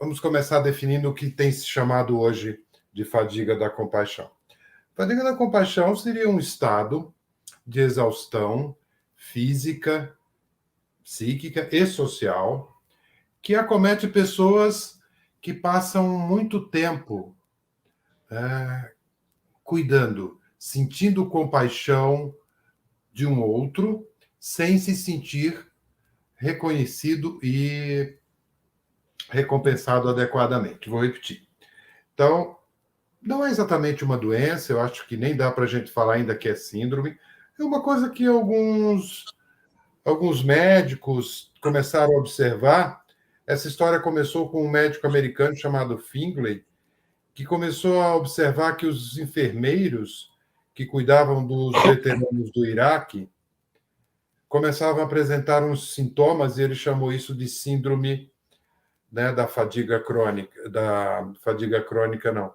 Vamos começar definindo o que tem se chamado hoje de fadiga da compaixão. Fadiga da compaixão seria um estado de exaustão física, psíquica e social que acomete pessoas que passam muito tempo cuidando, sentindo compaixão de um outro, sem se sentir reconhecido e recompensado adequadamente. Vou repetir. Então, não é exatamente uma doença, eu acho que nem dá para a gente falar ainda que é síndrome. É uma coisa que alguns médicos começaram a observar. Essa história começou com um médico americano chamado Fingley, que começou a observar que os enfermeiros que cuidavam dos veteranos do Iraque começavam a apresentar uns sintomas, e ele chamou isso de síndrome, né, da fadiga crônica, não,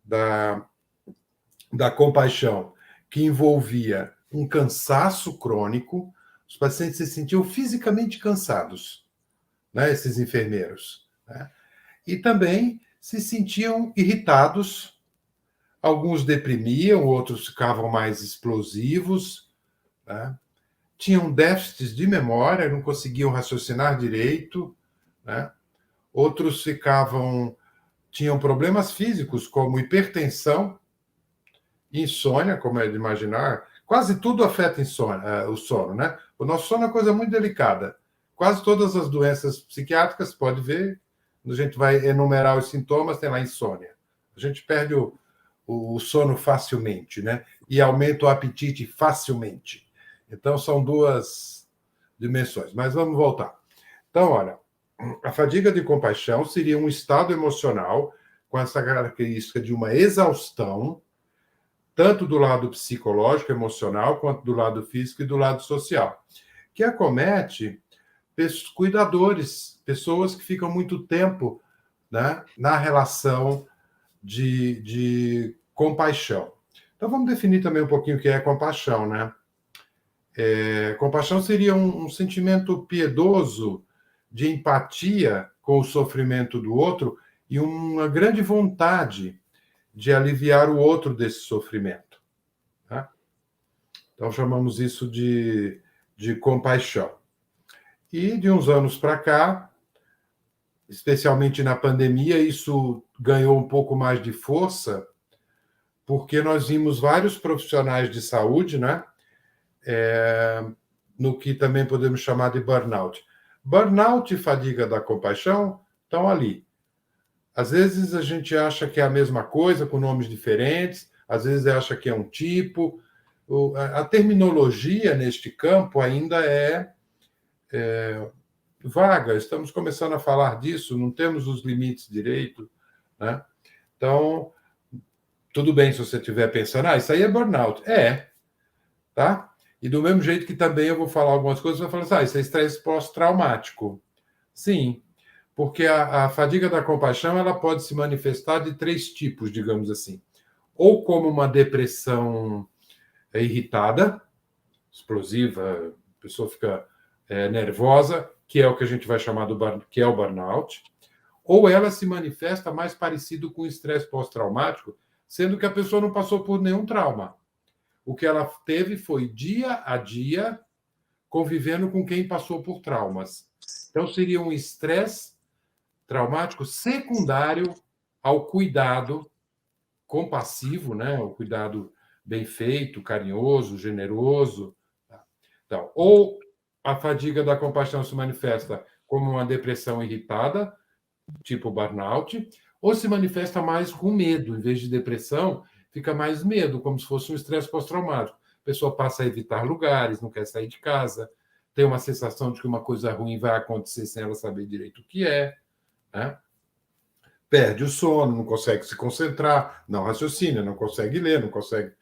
da compaixão, que envolvia um cansaço crônico. Os pacientes se sentiam fisicamente cansados, né, esses enfermeiros, né? E também se sentiam irritados, alguns deprimiam, outros ficavam mais explosivos, né? Tinham déficits de memória, não conseguiam raciocinar direito, né? Outros tinham problemas físicos, como hipertensão, insônia, como é de imaginar. Quase tudo afeta o sono, né? O nosso sono é uma coisa muito delicada. Quase todas as doenças psiquiátricas, pode ver, a gente vai enumerar os sintomas, tem lá insônia. A gente perde o sono facilmente, né? E aumenta o apetite facilmente. Então, são duas dimensões. Mas vamos voltar. Então, olha, a fadiga de compaixão seria um estado emocional com essa característica de uma exaustão, tanto do lado psicológico, emocional, quanto do lado físico e do lado social, que acomete cuidadores, pessoas que ficam muito tempo, né, na relação de compaixão. Então, vamos definir também um pouquinho o que é compaixão, né? Compaixão seria um sentimento piedoso de empatia com o sofrimento do outro e uma grande vontade de aliviar o outro desse sofrimento, tá? Então, chamamos isso de compaixão. E de uns anos para cá, especialmente na pandemia, isso ganhou um pouco mais de força, porque nós vimos vários profissionais de saúde, né? No que também podemos chamar de burnout. Burnout e fadiga da compaixão estão ali. Às vezes a gente acha que é a mesma coisa, com nomes diferentes, às vezes acha que é um tipo. A terminologia neste campo ainda é vaga, estamos começando a falar disso, não temos os limites direito, né? Então, tudo bem se você estiver pensando, isso aí é burnout. Tá? E do mesmo jeito que também eu vou falar algumas coisas, você vai falar isso é estresse pós-traumático. Sim, porque a fadiga da compaixão ela pode se manifestar de 3 tipos, digamos assim. Ou como uma depressão irritada, explosiva, a pessoa fica nervosa, que é o que a gente vai chamar que é o burnout, ou ela se manifesta mais parecido com o estresse pós-traumático, sendo que a pessoa não passou por nenhum trauma. O que ela teve foi dia a dia convivendo com quem passou por traumas. Então, seria um estresse traumático secundário ao cuidado compassivo, né? O cuidado bem feito, carinhoso, generoso. Então, ou a fadiga da compaixão se manifesta como uma depressão irritada, tipo burnout, ou se manifesta mais com medo. Em vez de depressão, fica mais medo, como se fosse um estresse pós-traumático. A pessoa passa a evitar lugares, não quer sair de casa, tem uma sensação de que uma coisa ruim vai acontecer sem ela saber direito o que é, né? Perde o sono, não consegue se concentrar, não raciocina, não consegue ler, não consegue...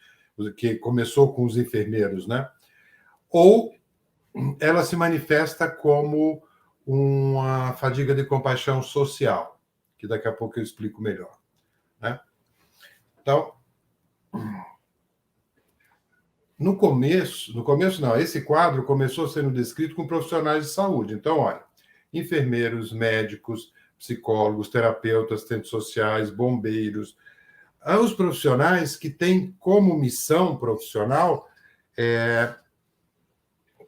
que começou com os enfermeiros, né? Ou ela se manifesta como uma fadiga de compaixão social, que daqui a pouco eu explico melhor, né? Então, no começo não, esse quadro começou sendo descrito com profissionais de saúde. Então, olha, enfermeiros, médicos, psicólogos, terapeutas, assistentes sociais, bombeiros, os profissionais que têm como missão profissional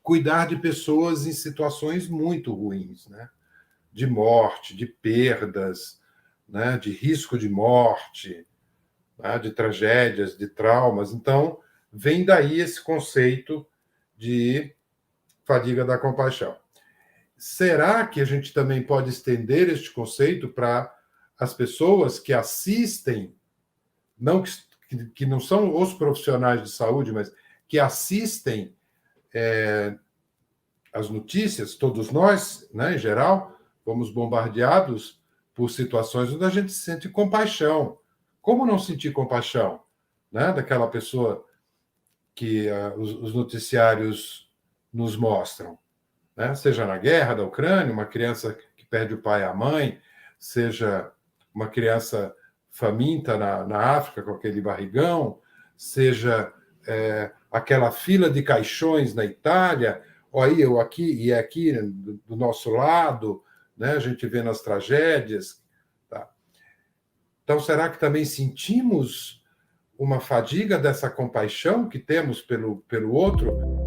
cuidar de pessoas em situações muito ruins, né? De morte, de perdas, né? De risco de morte, né? De tragédias, de traumas. Então, vem daí esse conceito de fadiga da compaixão. Será que a gente também pode estender este conceito para as pessoas que assistem, não que não são os profissionais de saúde, mas que assistem as notícias, todos nós, né, em geral, fomos bombardeados por situações onde a gente sente compaixão. Como não sentir compaixão, né, daquela pessoa que os noticiários nos mostram? Né? Seja na guerra da Ucrânia, uma criança que perde o pai e a mãe, seja uma criança faminta na África com aquele barrigão, seja aquela fila de caixões na Itália, ou aí eu aqui e aqui do nosso lado, né? A gente vê nas tragédias. Tá? Então, será que também sentimos uma fadiga dessa compaixão que temos pelo outro?